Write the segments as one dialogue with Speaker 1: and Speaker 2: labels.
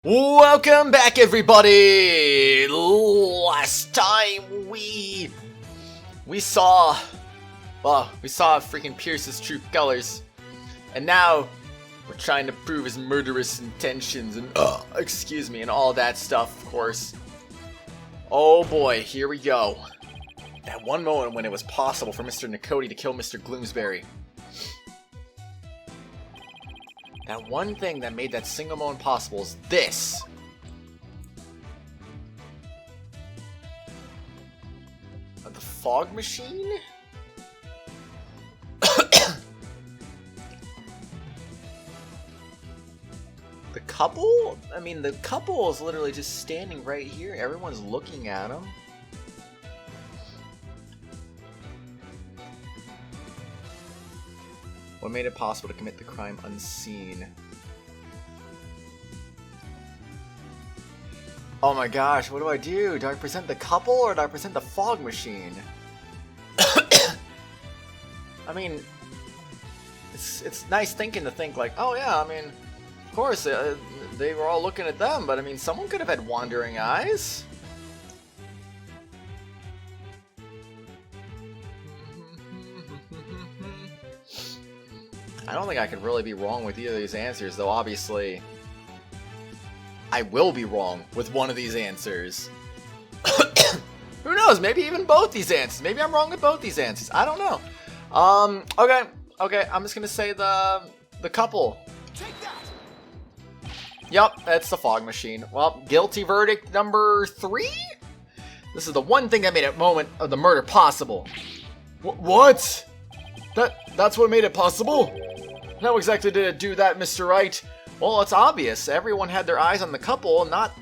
Speaker 1: Welcome back, everybody! Last time we saw freaking Pierce's true colors, and now we're trying to prove his murderous intentions and and all that stuff, of course. Oh boy, here we go. That one moment when it was possible for Mr. Nichody to kill Mr. Gloomsbury. That one thing that made that single moment possible is this. The fog machine? The couple? I mean, the couple is literally just standing right here. Everyone's looking at them. What made it possible to commit the crime unseen? Oh my gosh, what do I do? Do I present the couple or do I present the fog machine? I mean, it's nice thinking to think like, oh yeah, I mean, of course, they were all looking at them, but I mean, someone could have had wandering eyes. I don't think I could really be wrong with either of these answers, though obviously I will be wrong with one of these answers. Who knows? Maybe even both these answers. Maybe I'm wrong with both these answers. I don't know. Okay. I'm just gonna say the couple. Yep, that's the fog machine. Well, guilty verdict number 3. This is the one thing that made a moment of the murder possible. What? That's what made it possible? How exactly did it do that, Mr. Wright? Well, it's obvious. Everyone had their eyes on the couple, not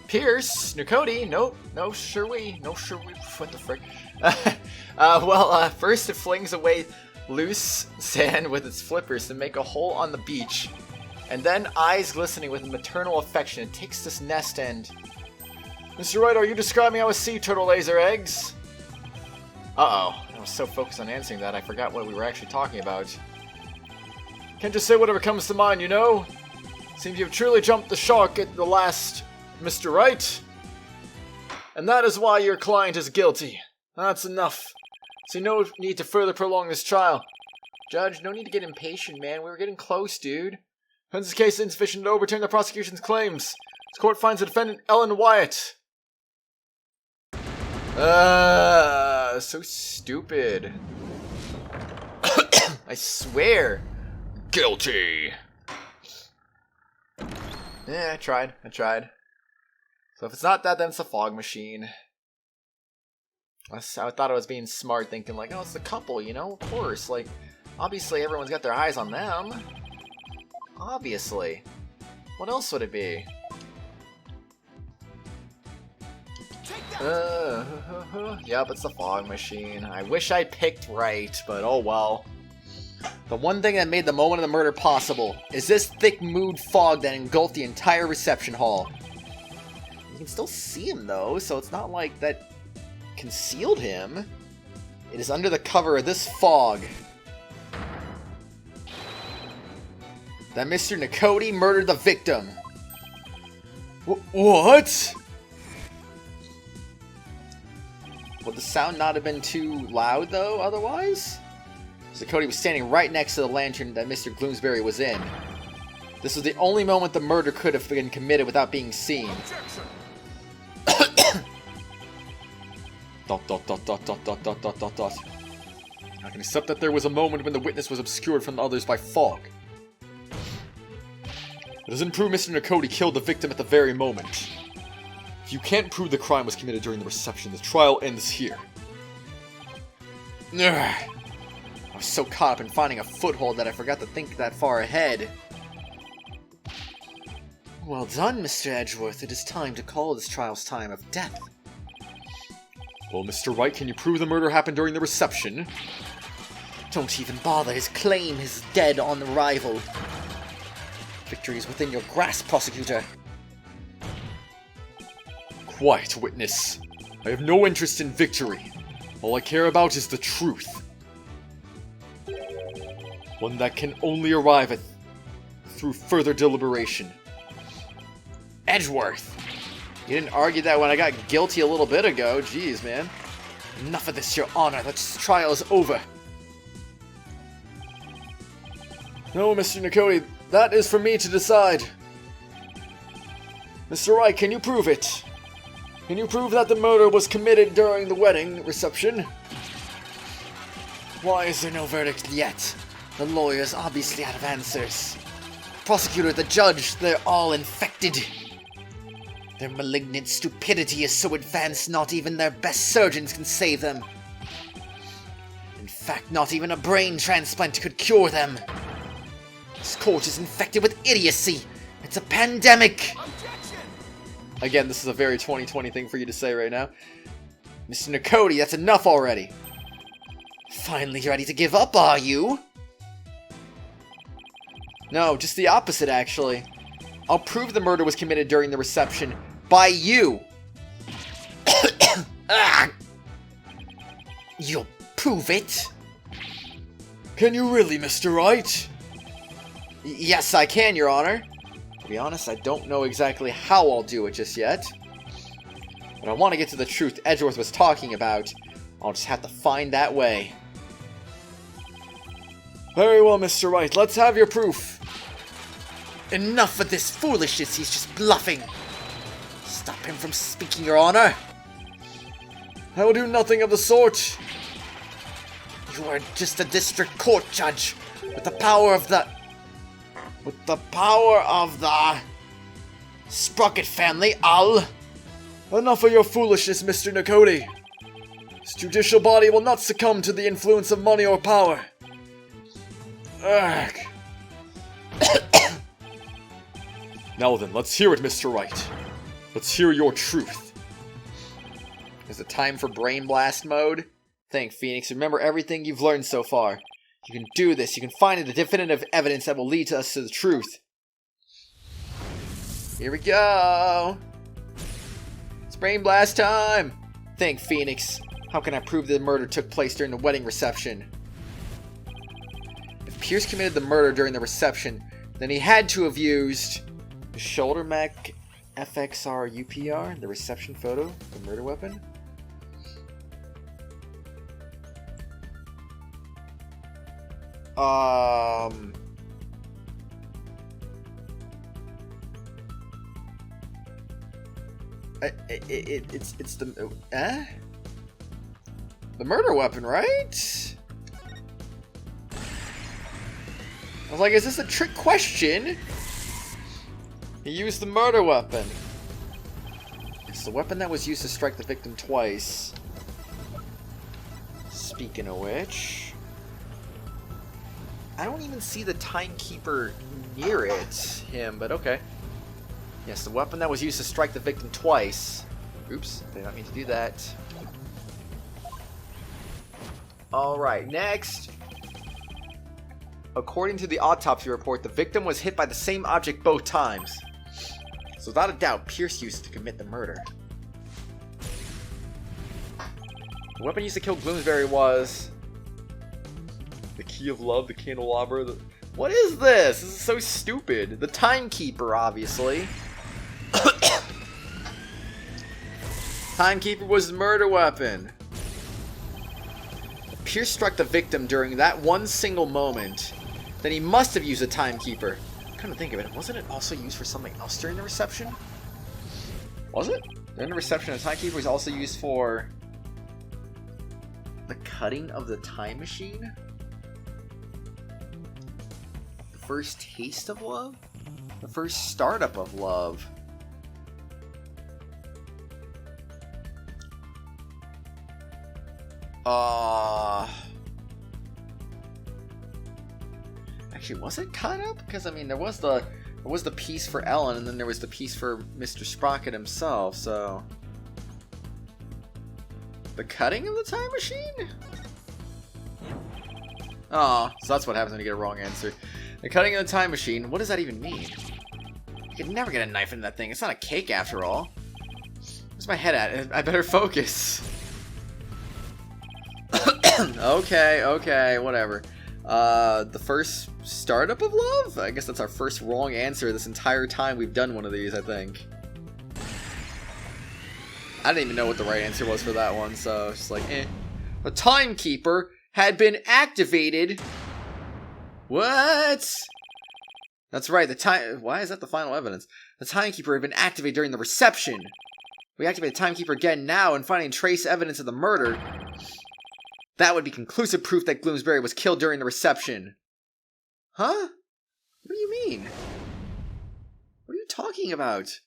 Speaker 1: Pierce Nichody. No, sure-wee. What the frick? First it flings away loose sand with its flippers to make a hole on the beach. And then, eyes glistening with maternal affection, it takes this nest and... Mr. Wright, are you describing how a sea turtle lays her eggs? Uh-oh. I was so focused on answering that, I forgot what we were actually talking about. Can't just say whatever comes to mind, you know? Seems you've truly jumped the shark at the last, Mr. Wright. And that is why your client is guilty. That's enough. See no need to further prolong this trial. Judge, no need to get impatient, man. We were getting close, dude. Defense's case is insufficient to overturn the prosecution's claims. This court finds the defendant Ellen Wyatt. So stupid. I swear. Guilty. Yeah, I tried. So if it's not that, then it's the fog machine. I thought I was being smart, thinking like, oh, it's the couple, you know? Of course, like, obviously everyone's got their eyes on them. Obviously. What else would it be? Yep, it's the fog machine. I wish I picked right, but oh well. The one thing that made the moment of the murder possible is this thick mood fog that engulfed the entire reception hall. You can still see him though, so it's not like that concealed him. It is under the cover of this fog that Mr. Nichody murdered the victim. What? Would the sound not have been too loud, though, otherwise? Nichody was standing right next to the lantern that Mr. Gloomsbury was in. This was the only moment the murder could have been committed without being seen. I can accept that there was a moment when the witness was obscured from the others by fog. It doesn't prove Mr. Nichody killed the victim at the very moment. If you can't prove the crime was committed during the reception, the trial ends here. I was so caught up in finding a foothold that I forgot to think that far ahead. Well done, Mr. Edgeworth. It is time to call this trial's time of death. Well, Mr. Wright, can you prove the murder happened during the reception? Don't even bother. His claim is dead on arrival. Victory is within your grasp, prosecutor. Quiet, witness. I have no interest in victory. All I care about is the truth. One that can only arrive at through further deliberation. Edgeworth. You didn't argue that when I got guilty a little bit ago. Jeez, man. Enough of this, Your Honor. This trial is over. No, Mr. Nichody. That is for me to decide. Mr. Wright, can you prove it? Can you prove that the murder was committed during the wedding reception? Why is there no verdict yet? The lawyers obviously out of answers. The prosecutor, the judge, they're all infected. Their malignant stupidity is so advanced not even their best surgeons can save them. In fact, not even a brain transplant could cure them. This court is infected with idiocy. It's a pandemic. Objection! Again, this is a very 2020 thing for you to say right now. Mr. Nichody, that's enough already. Finally ready to give up, are you? No, just the opposite, actually. I'll prove the murder was committed during the reception by you. You'll prove it? Can you really, Mr. Wright? Yes, I can, Your Honor. To be honest, I don't know exactly how I'll do it just yet. But I want to get to the truth Edgeworth was talking about. I'll just have to find that way. Very well, Mr. Wright. Let's have your proof. Enough of this foolishness. He's just bluffing. Stop him from speaking, Your Honor. I will do nothing of the sort. You are just a district court judge with the power of the... Sprocket family, Enough of your foolishness, Mr. Nichody. This judicial body will not succumb to the influence of money or power. Ugh. Now then, let's hear it, Mr. Wright. Let's hear your truth. Is it time for Brain Blast mode? Think, Phoenix. Remember everything you've learned so far. You can do this. You can find the definitive evidence that will lead us to the truth. Here we go. It's Brain Blast time. Think, Phoenix. How can I prove the murder took place during the wedding reception? If Pierce committed the murder during the reception, then he had to have used the shoulder mech FXR UPR, the reception photo, the murder weapon. It's the murder weapon, right? I was like, is this a trick question? He used the murder weapon. It's the weapon that was used to strike the victim twice. Speaking of which, I don't even see the Timekeeper near him, but okay. Yes, the weapon that was used to strike the victim twice. Oops, did not mean to do that. Alright, next. According to the autopsy report, the victim was hit by the same object both times. So without a doubt, Pierce used it to commit the murder. The weapon used to kill Bloomsbury was... the key of love, the candelabra, the... What is this? This is so stupid. The Timekeeper, obviously. Timekeeper was the murder weapon. Pierce struck the victim during that one single moment. Then he must have used a Timekeeper. Come to think of it, wasn't it also used for something else during the reception? Was it? During the reception, a Timekeeper was also used for the cutting of the time machine? The first taste of love? The first startup of love? Actually, was it cut up? Because I mean, there was the piece for Ellen, and then there was the piece for Mr. Sprocket himself. So, the cutting of the time machine. Oh, so that's what happens when you get a wrong answer. The cutting of the time machine. What does that even mean? You could never get a knife in that thing. It's not a cake after all. Where's my head at? I better focus. Okay, whatever. The first startup of love? I guess that's our first wrong answer this entire time we've done one of these, I think. I didn't even know what the right answer was for that one, so it's just like, eh. The Timekeeper had been activated. What? That's right, why is that the final evidence? The Timekeeper had been activated during the reception. We activate the Timekeeper again now and finding trace evidence of the murder. That would be conclusive proof that Gloomsbury was killed during the reception. Huh? What do you mean? What are you talking about?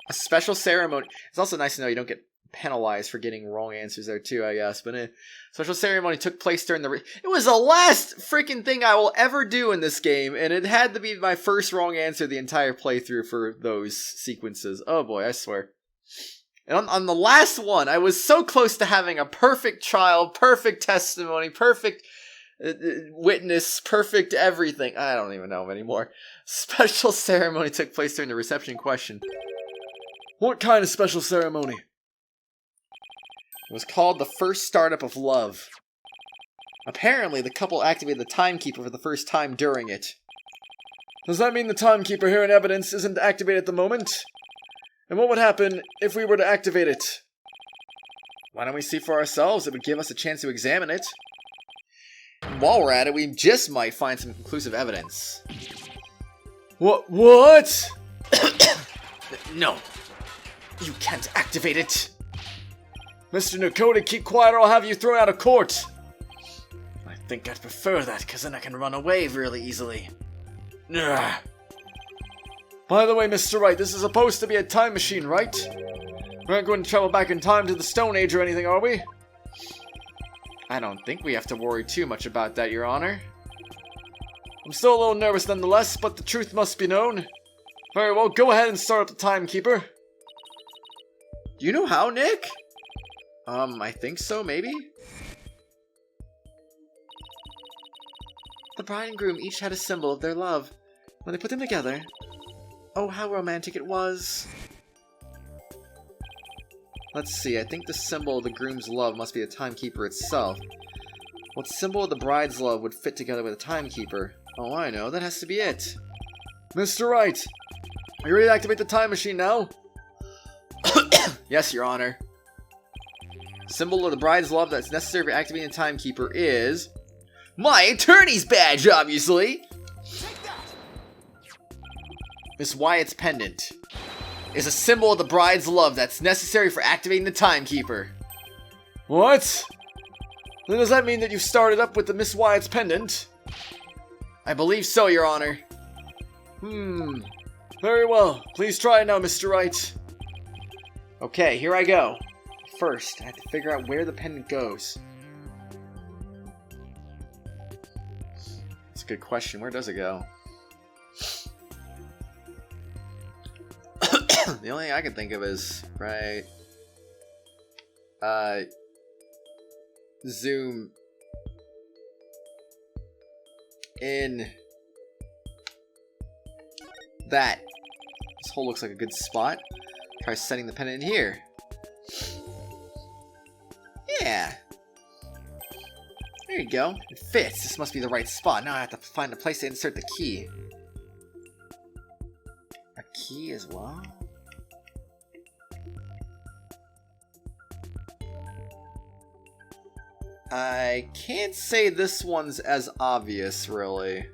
Speaker 1: A special ceremony. It's also nice to know you don't get penalized for getting wrong answers there too, I guess. But special ceremony took place during the... It was the last freaking thing I will ever do in this game, and it had to be my first wrong answer the entire playthrough for those sequences. Oh boy, I swear. And on the last one, I was so close to having a perfect trial, perfect testimony, perfect witness, perfect everything. I don't even know anymore. Special ceremony took place during the reception question. What kind of special ceremony? It was called the first startup of love. Apparently, the couple activated the Timekeeper for the first time during it. Does that mean the Timekeeper here in evidence isn't activated at the moment? And what would happen if we were to activate it? Why don't we see for ourselves? It would give us a chance to examine it. And while we're at it, we just might find some conclusive evidence. What? No. You can't activate it. Mr. Nichody, keep quiet or I'll have you thrown out of court. I think I'd prefer that, because then I can run away really easily. Ugh. By the way, Mr. Wright, this is supposed to be a time machine, right? We aren't going to travel back in time to the Stone Age or anything, are we? I don't think we have to worry too much about that, Your Honor. I'm still a little nervous nonetheless, but the truth must be known. Very well, go ahead and start up the Timekeeper. Do you know how, Nick? I think so, maybe? The bride and groom each had a symbol of their love. When they put them together... Oh, how romantic it was. Let's see, I think the symbol of the groom's love must be the Timekeeper itself. What symbol of the bride's love would fit together with a Timekeeper? Oh, I know, that has to be it. Mr. Wright, are you ready to activate the time machine now? Yes, Your Honor. Symbol of the bride's love that's necessary for activating the Timekeeper is... my attorney's badge, obviously! Miss Wyatt's pendant is a symbol of the bride's love that's necessary for activating the Timekeeper. What? Then does that mean that you've started up with the Miss Wyatt's pendant? I believe so, Your Honor. Very well. Please try it now, Mr. Wright. Okay, here I go. First, I have to figure out where the pendant goes. That's a good question. Where does it go? The only thing I can think of is, right, zoom in that. This hole looks like a good spot. Try setting the pendant in here. Yeah. There you go. It fits. This must be the right spot. Now I have to find a place to insert the key. A key as well? I can't say this one's as obvious, really.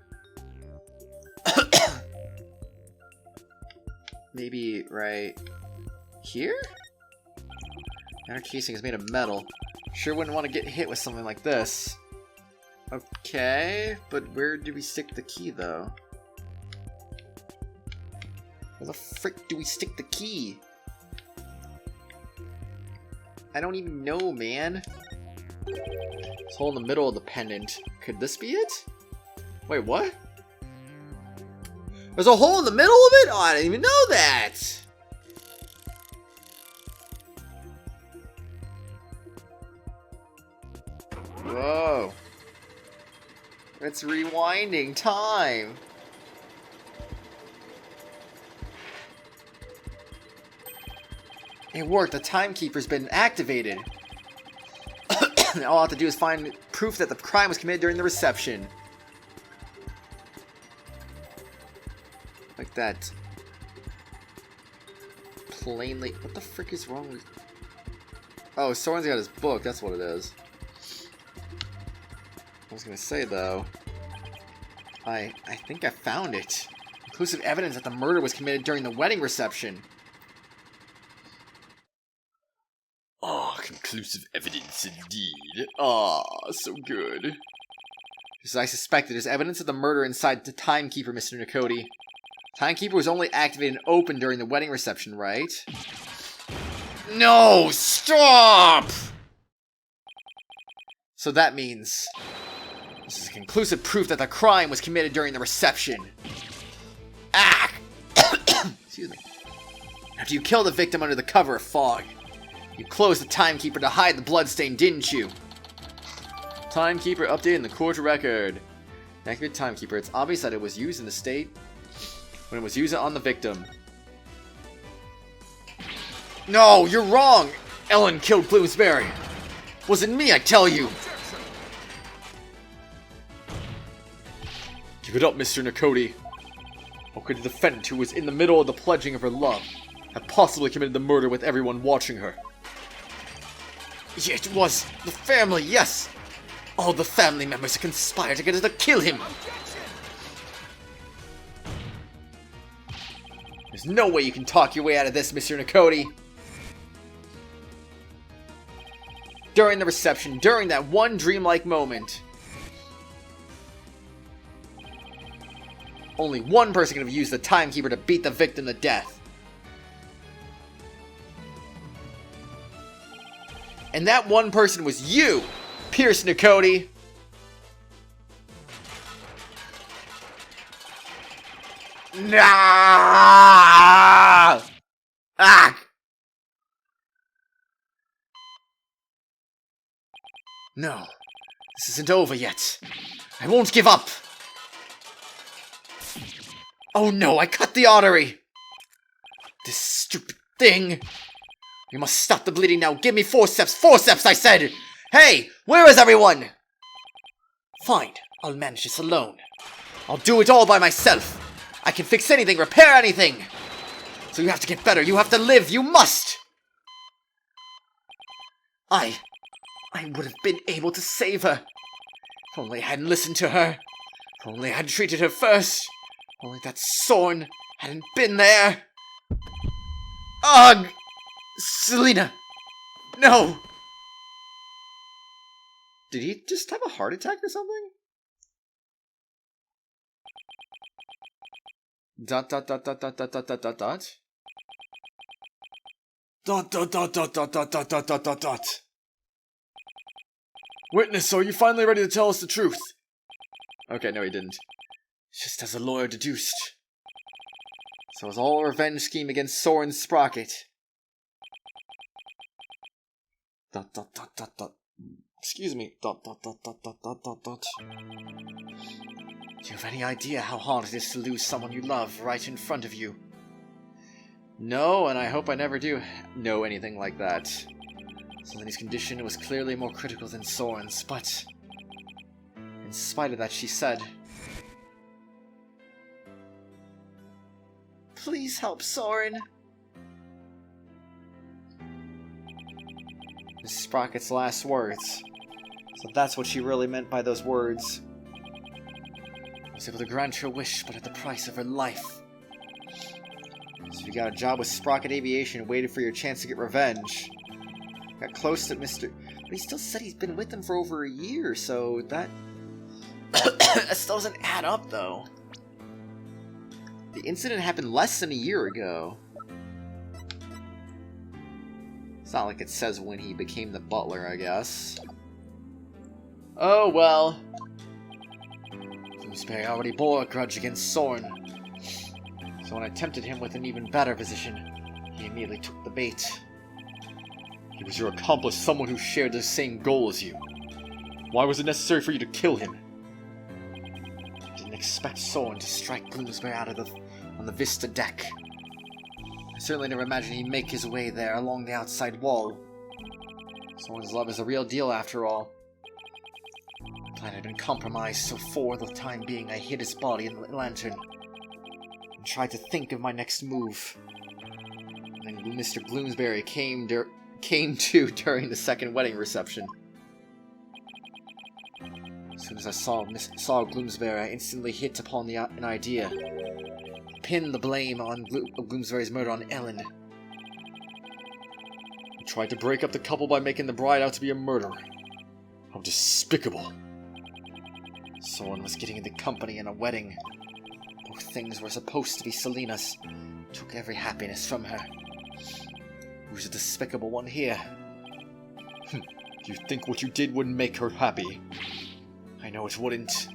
Speaker 1: Maybe right here? Outer casing is made of metal. Sure wouldn't want to get hit with something like this. Okay, but where do we stick the key, though? Where the frick do we stick the key? I don't even know, man. This hole in the middle of the pendant. Could this be it? Wait, what? There's a hole in the middle of it? Oh, I didn't even know that! Whoa. It's rewinding time. It worked. The Timekeeper's been activated. All I have to do is find proof that the crime was committed during the reception. Like that. plainly... What the frick is wrong with... Oh, Soren's got his book. That's what it is. I was gonna say, though... I think I found it. Conclusive evidence that the murder was committed during the wedding reception. Ah, conclusive evidence indeed. Ah, so good. As I suspected, there's evidence of the murder inside the Timekeeper, Mr. Nichody. Timekeeper was only activated and open during the wedding reception, right? No! Stop! So that means... This is conclusive proof that the crime was committed during the reception. Ah! Excuse me. After you killed the victim under the cover of fog, you closed the Timekeeper to hide the bloodstain, didn't you? Timekeeper updated in the court record. Activate Timekeeper. It's obvious that it was used in the state when it was used on the victim. No, you're wrong! Ellen killed Bloomsbury. Wasn't me, I tell you! Give it up, Mr. Nichody. How could the defendant, who was in the middle of the pledging of her love, have possibly committed the murder with everyone watching her? It was the family, yes! All the family members conspired together to kill him! There's no way you can talk your way out of this, Mr. Nichody! During the reception, during that one dreamlike moment, only one person could have used the Timekeeper to beat the victim to death. And that one person was you, Pierce Nichody. Nah! Ah! No, this isn't over yet. I won't give up. Oh no, I cut the artery! This stupid thing! You must stop the bleeding now. Give me forceps! Forceps, I said! Hey, where is everyone? Fine, I'll manage this alone. I'll do it all by myself. I can fix anything, repair anything. So you have to get better, you have to live, you must! I would have been able to save her. If only I hadn't listened to her. If only I had treated her first. If only that Soren hadn't been there. Ugh! Selena! No! Did he just have a heart attack or something? Dot dot dot dot dot dot dot dot dot dot. Dot dot dot dot dot dot dot dot dot dot dot. Witness, are you finally ready to tell us the truth? Okay, no he didn't. Just as the lawyer deduced. So it was all a revenge scheme against Soren Sprocket. Dot dot dot dot dot. Excuse me. Dot dot dot dot dot dot dot dot. Do you have any idea how hard it is to lose someone you love right in front of you? No, and I hope I never do know anything like that. Selena's condition was clearly more critical than Soren's, but in spite of that, she said, "Please help Soren." Miss Sprocket's last words. So that's what she really meant by those words. I was able to grant her wish, but at the price of her life. So you got a job with Sprocket Aviation and waited for your chance to get revenge. Got close to Mr. But he still said he's been with them for over a year, so that... that still doesn't add up, though. The incident happened less than a year ago. It's not like it says when he became the butler, I guess. Oh, well. Bloomsbury already bore a grudge against Soren. So when I tempted him with an even better position, he immediately took the bait. He was your accomplice, someone who shared the same goal as you. Why was it necessary for you to kill him? I didn't expect Soren to strike Bloomsbury out of on the Vista deck. I certainly never imagined he'd make his way there along the outside wall. Soren's love is a real deal after all. My plan had been compromised, so for the time being I hid his body in the lantern and tried to think of my next move. And then Mr. Bloomsbury came to during the second wedding reception. As soon as I saw Bloomsbury, I instantly hit upon an idea. Pin the blame on Bloomsbury's murder on Ellen. He tried to break up the couple by making the bride out to be a murderer. How despicable. Soren was getting into company in a wedding. Both things were supposed to be Selena's. Took every happiness from her. Who's the despicable one here? You think what you did wouldn't make her happy? I know it wouldn't.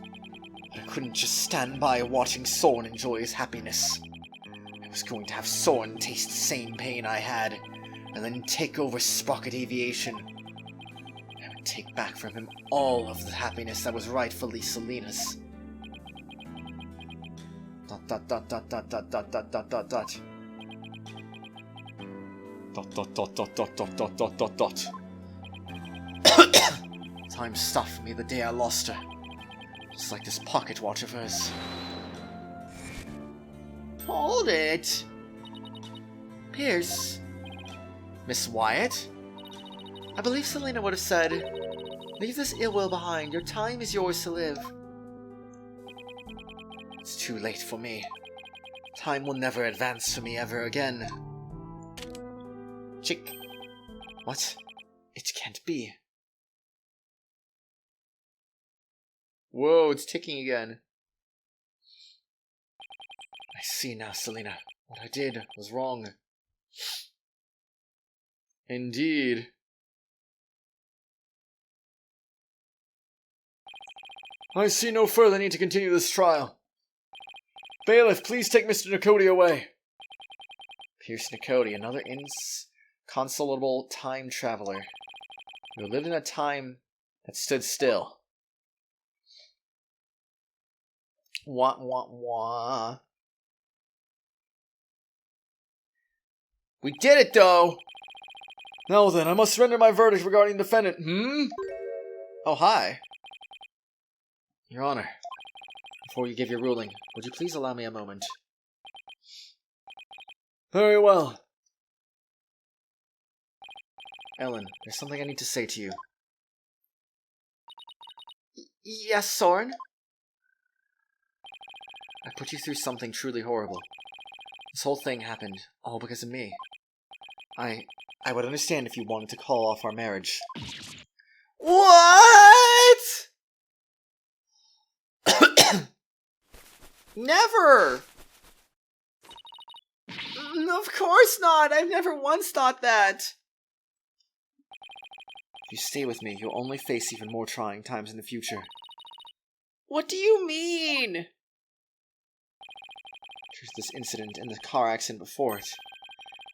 Speaker 1: But I couldn't just stand by watching Soren enjoy his happiness. I was going to have Soren taste the same pain I had, and then take over Sprocket Aviation. I would take back from him all of the happiness that was rightfully Selena's. ... Time stopped for me the day I lost her. Just like this pocket watch of hers. Hold it! Pierce. Miss Wyatt? I believe Selena would have said, leave this ill will behind, your time is yours to live. It's too late for me. Time will never advance for me ever again. Chick. What? It can't be. Whoa, it's ticking again. I see now, Selena. What I did was wrong. Indeed. I see no further need to continue this trial. Bailiff, please take Mr. Nichody away. Pierce Nichody, another inconsolable time traveler, who lived in a time that stood still. Wah, wah, wah. We did it, though! Now then, I must render my verdict regarding the defendant. Oh, hi. Your Honor, before you give your ruling, would you please allow me a moment? Very well. Ellen, there's something I need to say to you. Yes, Soren? I put you through something truly horrible. This whole thing happened all because of me. I would understand if you wanted to call off our marriage. What? Never! Of course not! I've never once thought that! If you stay with me, you'll only face even more trying times in the future. What do you mean? There's this incident and the car accident before it.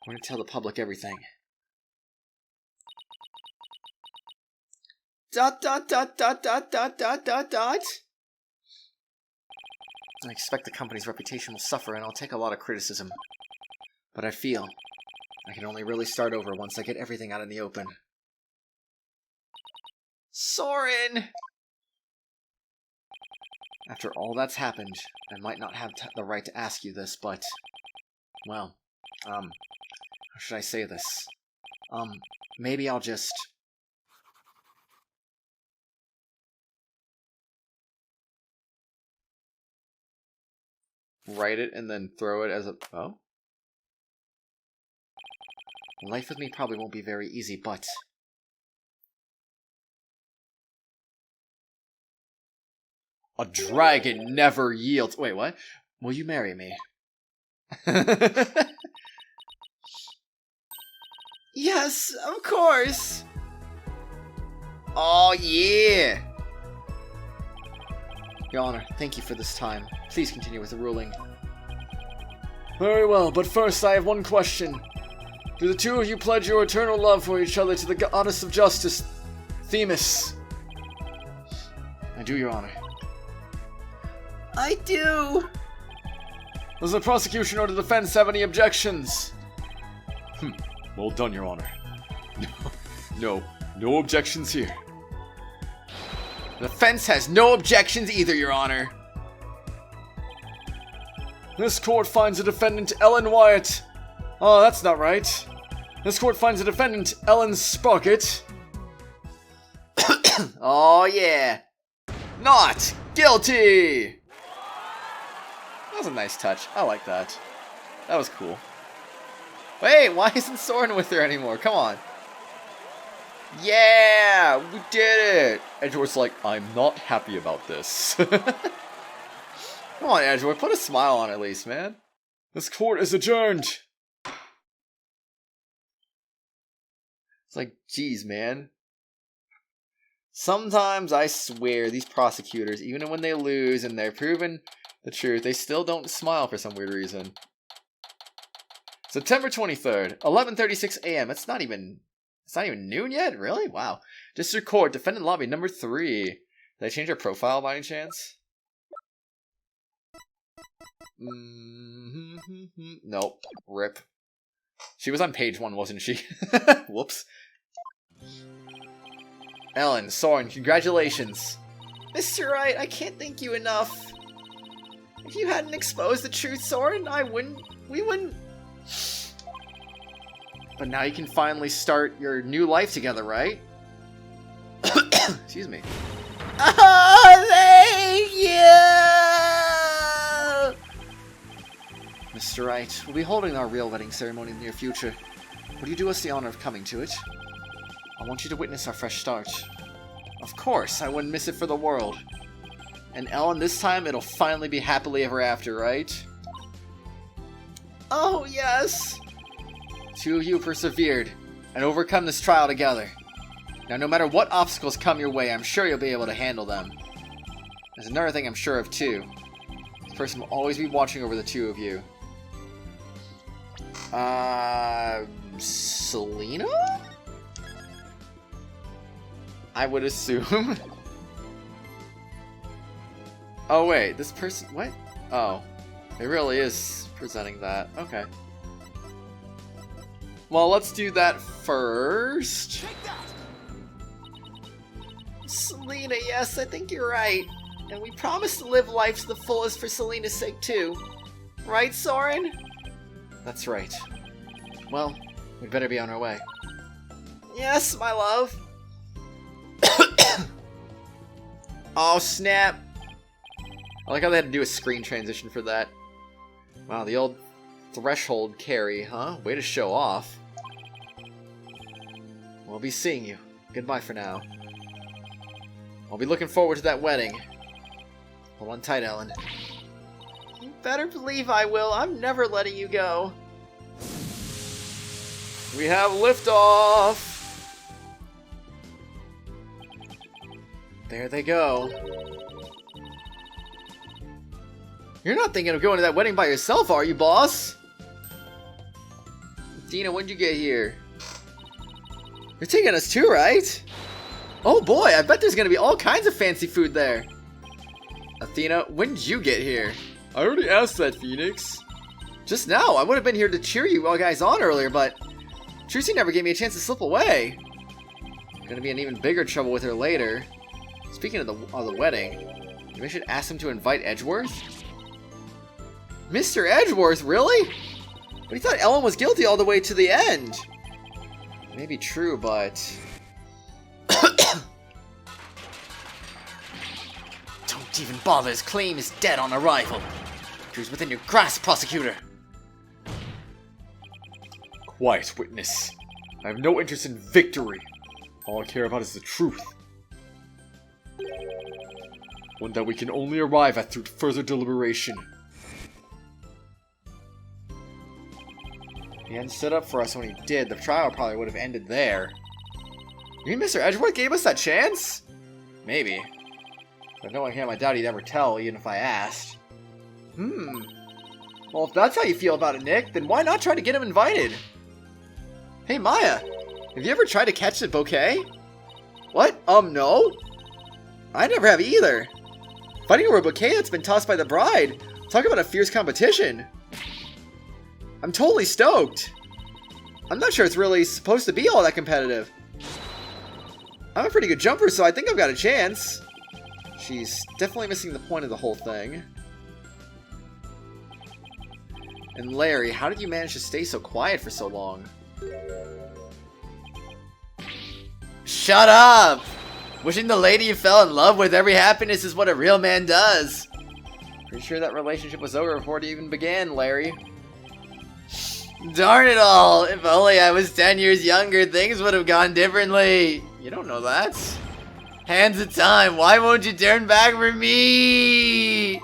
Speaker 1: I want to tell the public everything. ... I expect the company's reputation will suffer and I'll take a lot of criticism. But I feel I can only really start over once I get everything out in the open. Soren! After all that's happened, I might not have the right to ask you this, but... Well, how should I say this? Maybe I'll just... write it and then throw it as a... Oh? Life with me probably won't be very easy, but... A dragon never yields... Wait, what? Will you marry me? Yes, of course! Oh, yeah! Your Honor, thank you for this time. Please continue with the ruling. Very well, but first I have one question. Do the two of you pledge your eternal love for each other to the goddess of justice, Themis? I do, Your Honor. I do! Does the prosecution or the defense have any objections? Well done, Your Honor. No objections here. The defense has no objections either, Your Honor. This court finds the defendant, Ellen Wyatt,
Speaker 2: Oh, that's not right. This court finds the defendant, Ellen Sprocket. Oh, yeah. Not guilty! That was a nice touch. I like that. That was cool. Wait, why isn't Soren with her anymore? Come on. Yeah, we did it! Edgeworth's like, I'm not happy about this. Come on, Edgeworth, put a smile on at least, man. This court is adjourned. It's like, geez, man. Sometimes I swear these prosecutors, even when they lose and they're proven the truth, they still don't smile for some weird reason. September 23rd, 11:36 a.m. It's not even noon yet? Really? Wow. District Court, Defendant Lobby number 3. Did I change her profile by any chance? Nope. Rip. She was on page 1, wasn't she? Whoops. Ellen, Soren, congratulations. Mr. Wright, I can't thank you enough. If you hadn't exposed the truth, Soren, we wouldn't... But now you can finally start your new life together, right? Excuse me. Oh, thank you! Mr. Wright, we'll be holding our real wedding ceremony in the near future. Would you do us the honor of coming to it? I want you to witness our fresh start. Of course, I wouldn't miss it for the world. And Ellen, this time it'll finally be happily ever after, right? Oh, yes! Two of you persevered and overcome this trial together. Now, no matter what obstacles come your way, I'm sure you'll be able to handle them. There's another thing I'm sure of, too. This person will always be watching over the two of you. Selena? I would assume. Oh, wait, this person... What? Oh. It really is presenting that. Okay. Well, let's do that first. Selena, yes, I think you're right. And we promise to live life to the fullest for Selena's sake, too. Right, Soren? That's right. Well, we'd better be on our way. Yes, my love. Oh, snap. I like how they had to do a screen transition for that. Wow, the old threshold carry, huh? Way to show off. We'll be seeing you. Goodbye for now. I'll be looking forward to that wedding. Hold on tight, Ellen. You better believe I will. I'm never letting you go. We have liftoff! There they go. You're not thinking of going to that wedding by yourself, are you, boss? Dina, when'd you get here? You're taking us too, right? Oh boy, I bet there's gonna be all kinds of fancy food there. Athena, when did you get here? I already asked that, Phoenix. Just now, I would have been here to cheer you while guys on earlier, but Trucy never gave me a chance to slip away. Gonna be in even bigger trouble with her later. Speaking of the wedding, maybe I should ask him to invite Edgeworth? Mr. Edgeworth, really? But he thought Ellen was guilty all the way to the end. Maybe true, but... Don't even bother, his claim is dead on arrival. He was within your grasp, prosecutor. Quiet, witness. I have no interest in victory. All I care about is the truth. One that we can only arrive at through further deliberation. If he hadn't stood up for us when he did, the trial probably would have ended there. You mean Mr. Edgeworth gave us that chance? Maybe. But knowing him, I doubt he'd ever tell, even if I asked. Well, if that's how you feel about it, Nick, then why not try to get him invited? Hey, Maya! Have you ever tried to catch the bouquet? What? No? I never have either. Fighting over a bouquet that's been tossed by the bride. Talk about a fierce competition. I'm totally stoked. I'm not sure it's really supposed to be all that competitive. I'm a pretty good jumper, so I think I've got a chance. She's definitely missing the point of the whole thing. And Larry, how did you manage to stay so quiet for so long? Shut up! Wishing the lady you fell in love with every happiness is what a real man does. Pretty sure that relationship was over before it even began, Larry. Darn it all! If only I was 10 years younger, things would have gone differently. You don't know that. Hands of time, why won't you turn back for me?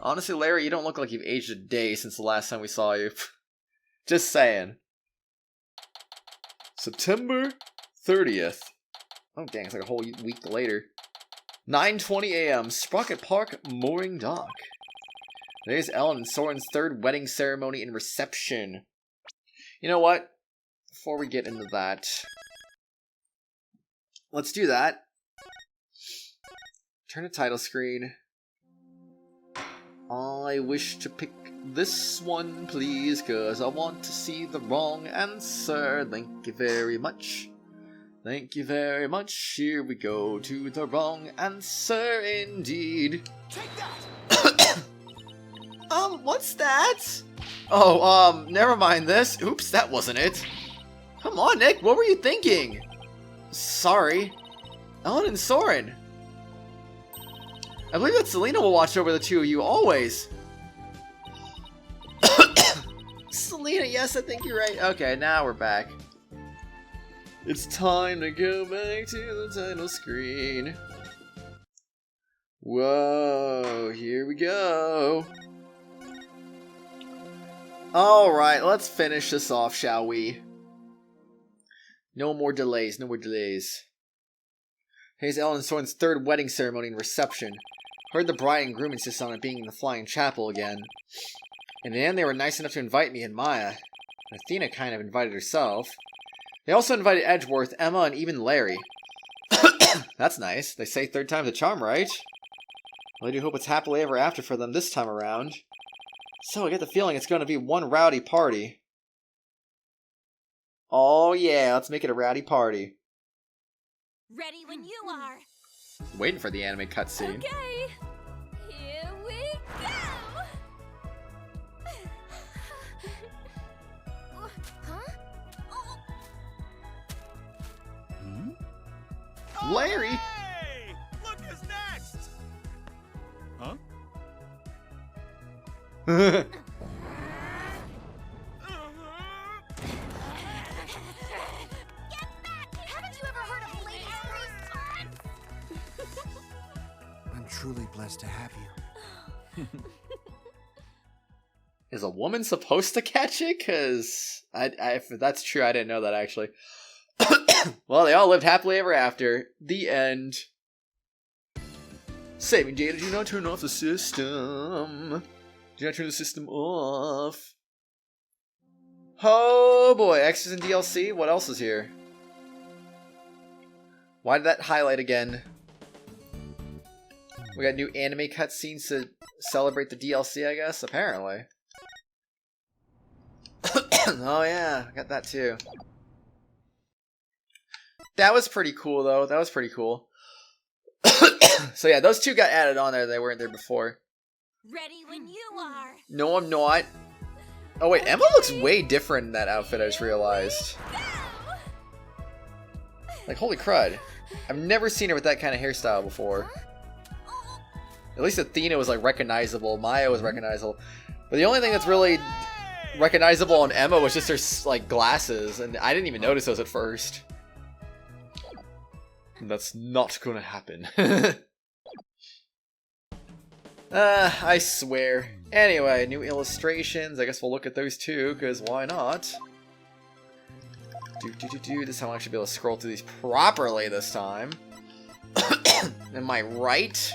Speaker 2: Honestly, Larry, you don't look like you've aged a day since the last time we saw you. Just saying. September 30th. Oh dang, it's like a whole week later. 9:20 a.m. Sprocket Park, Mooring Dock. Today's Ellen and Soren's third wedding ceremony and reception. You know what? Before we get into that, let's do that. Turn to title screen. I wish to pick this one, please, cause I want to see the wrong answer. Thank you very much. Thank you very much. Here we go to the wrong answer indeed.
Speaker 3: Take that!
Speaker 2: What's that? Oh, never mind this. Oops, that wasn't it. Come on, Nick, what were you thinking? Sorry. Ellen and Soren. I believe that Selena will watch over the two of you always. Selena, yes, I think you're right. Okay, now we're back. It's time to go back to the title screen. Whoa, here we go. Alright, let's finish this off, shall we? No more delays, no more delays. Here's Ellen and Soren's third wedding ceremony and reception. Heard the bride and groom insist on it being in the Flying Chapel again. In the end, they were nice enough to invite me and Maya. Athena kind of invited herself. They also invited Edgeworth, Emma, and even Larry. That's nice. They say third time's a charm, right? Well, I do hope it's happily ever after for them this time around. So I get the feeling it's going to be one rowdy party. Oh yeah, let's make it a rowdy party.
Speaker 4: Ready when you are.
Speaker 2: Waiting for the anime cutscene.
Speaker 4: Okay, here we go. Huh? Oh.
Speaker 2: Larry!
Speaker 3: Hey! Look who's next! Huh?
Speaker 4: Get back! Haven't you ever heard of Lady Response?
Speaker 3: I'm truly blessed to have you.
Speaker 2: Is a woman supposed to catch it? Cause if that's true, I didn't know that actually. Well, they all lived happily ever after. The end. Saving data. Do not turn off the system. Do not turn the system off. Oh boy, extras and DLC. What else is here? Why did that highlight again? We got new anime cutscenes to celebrate the DLC, I guess. Apparently. Oh yeah, I got that too. That was pretty cool, though. That was pretty cool. So yeah, those two got added on there. They weren't there before.
Speaker 4: Ready when you are.
Speaker 2: No, I'm not. Oh wait, Emma looks way different in that outfit, I just realized. Like, holy crud. I've never seen her with that kind of hairstyle before. At least Athena was, like, recognizable. Maya was recognizable. But the only thing that's really recognizable on Emma was just her, like, glasses. And I didn't even notice those at first. That's not gonna happen. I swear. Anyway, new illustrations. I guess we'll look at those too, because why not? This time I'll actually be able to scroll through these properly this time. Am I right?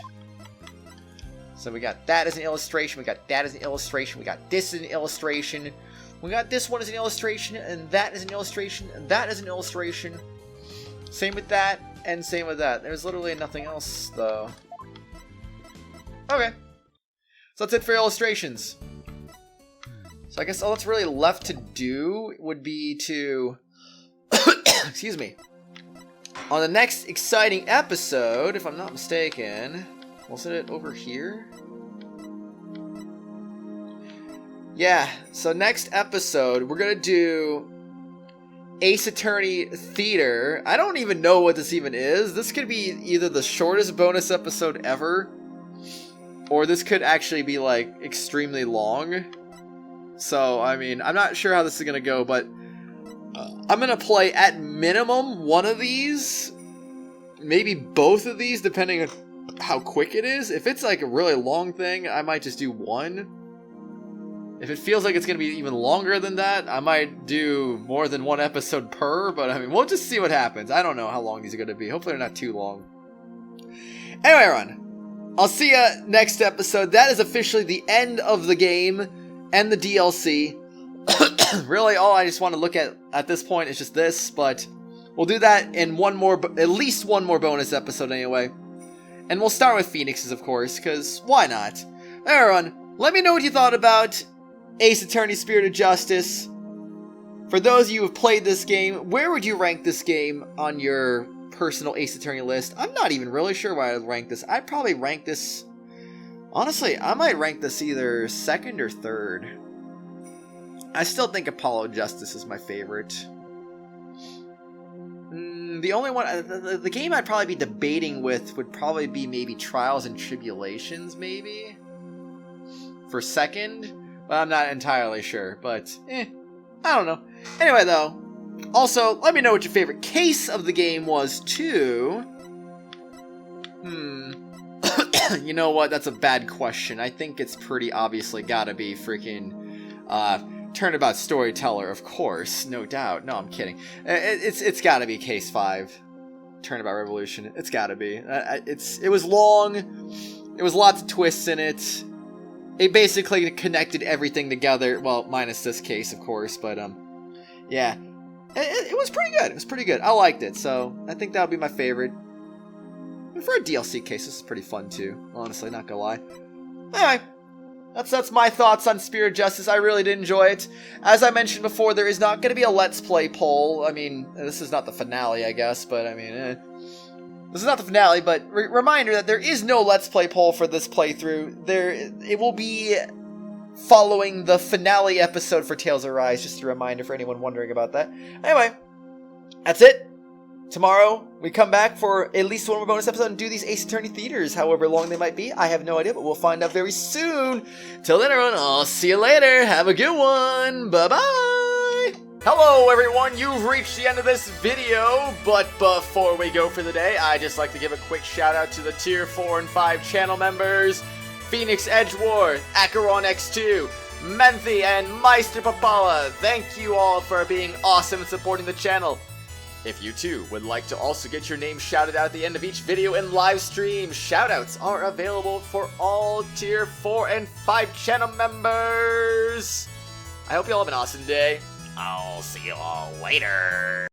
Speaker 2: So we got that as an illustration, we got that as an illustration, we got this as an illustration, we got this one as an illustration, and that as an illustration, and that as an illustration. Same with that, and same with that. There's literally nothing else, though. Okay. So that's it for illustrations. So I guess all that's really left to do would be to... excuse me. On the next exciting episode, if I'm not mistaken... we'll set it over here. Yeah, so next episode, we're gonna do Ace Attorney Theater. I don't even know what this even is. This could be either the shortest bonus episode ever, or this could actually be, like, extremely long. So, I mean, I'm not sure how this is gonna go, but I'm gonna play, at minimum, one of these. Maybe both of these, depending on how quick it is. If it's, like, a really long thing, I might just do one. If it feels like it's going to be even longer than that, I might do more than one episode per, but I mean, we'll just see what happens. I don't know how long these are going to be. Hopefully they're not too long. Anyway, everyone, I'll see ya next episode. That is officially the end of the game and the DLC. Really, all I just want to look at this point is just this, but we'll do that in at least one more bonus episode anyway. And we'll start with Phoenix's, of course, because why not? Anyway, everyone, let me know what you thought about Ace Attorney Spirit of Justice. For those of you who have played this game, where would you rank this game on your personal Ace Attorney list? I'm not even really sure where I'd rank this. I'd probably rank this... Honestly, I might rank this either second or third. I still think Apollo Justice is my favorite. The only one... The game I'd probably be debating with would probably be maybe Trials and Tribulations, maybe? For second? But I'm not entirely sure, but I don't know. Anyway, though, also, let me know what your favorite case of the game was, too. You know what? That's a bad question. I think it's pretty obviously gotta be freaking, Turnabout Storyteller, of course. No doubt. No, I'm kidding. It's gotta be Case 5. Turnabout Revolution. It's gotta be. It was long. There was lots of twists in it. It basically connected everything together. Well, minus this case, of course, but, yeah. It was pretty good. It was pretty good. I liked it, so I think that would be my favorite. And for a DLC case, this is pretty fun, too. Honestly, not gonna lie. Anyway, that's my thoughts on Spirit of Justice. I really did enjoy it. As I mentioned before, there is not gonna be a Let's Play poll. I mean, this is not the finale, I guess, but, I mean, This is not the finale, but reminder that there is no Let's Play poll for this playthrough. It will be following the finale episode for Tales Arise, just a reminder for anyone wondering about that. Anyway, that's it. Tomorrow, we come back for at least one more bonus episode and do these Ace Attorney Theaters, however long they might be. I have no idea, but we'll find out very soon. Till then, everyone, I'll see you later. Have a good one. Bye-bye. Hello everyone, you've reached the end of this video, but before we go for the day, I'd just like to give a quick shout out to the Tier 4 and 5 channel members, Phoenix Edgeworth, Acheron X2, Menthy, and Meister Papala. Thank you all for being awesome and supporting the channel. If you too would like to also get your name shouted out at the end of each video and live stream, shoutouts are available for all Tier 4 and 5 channel members. I hope you all have an awesome day. I'll see you all later.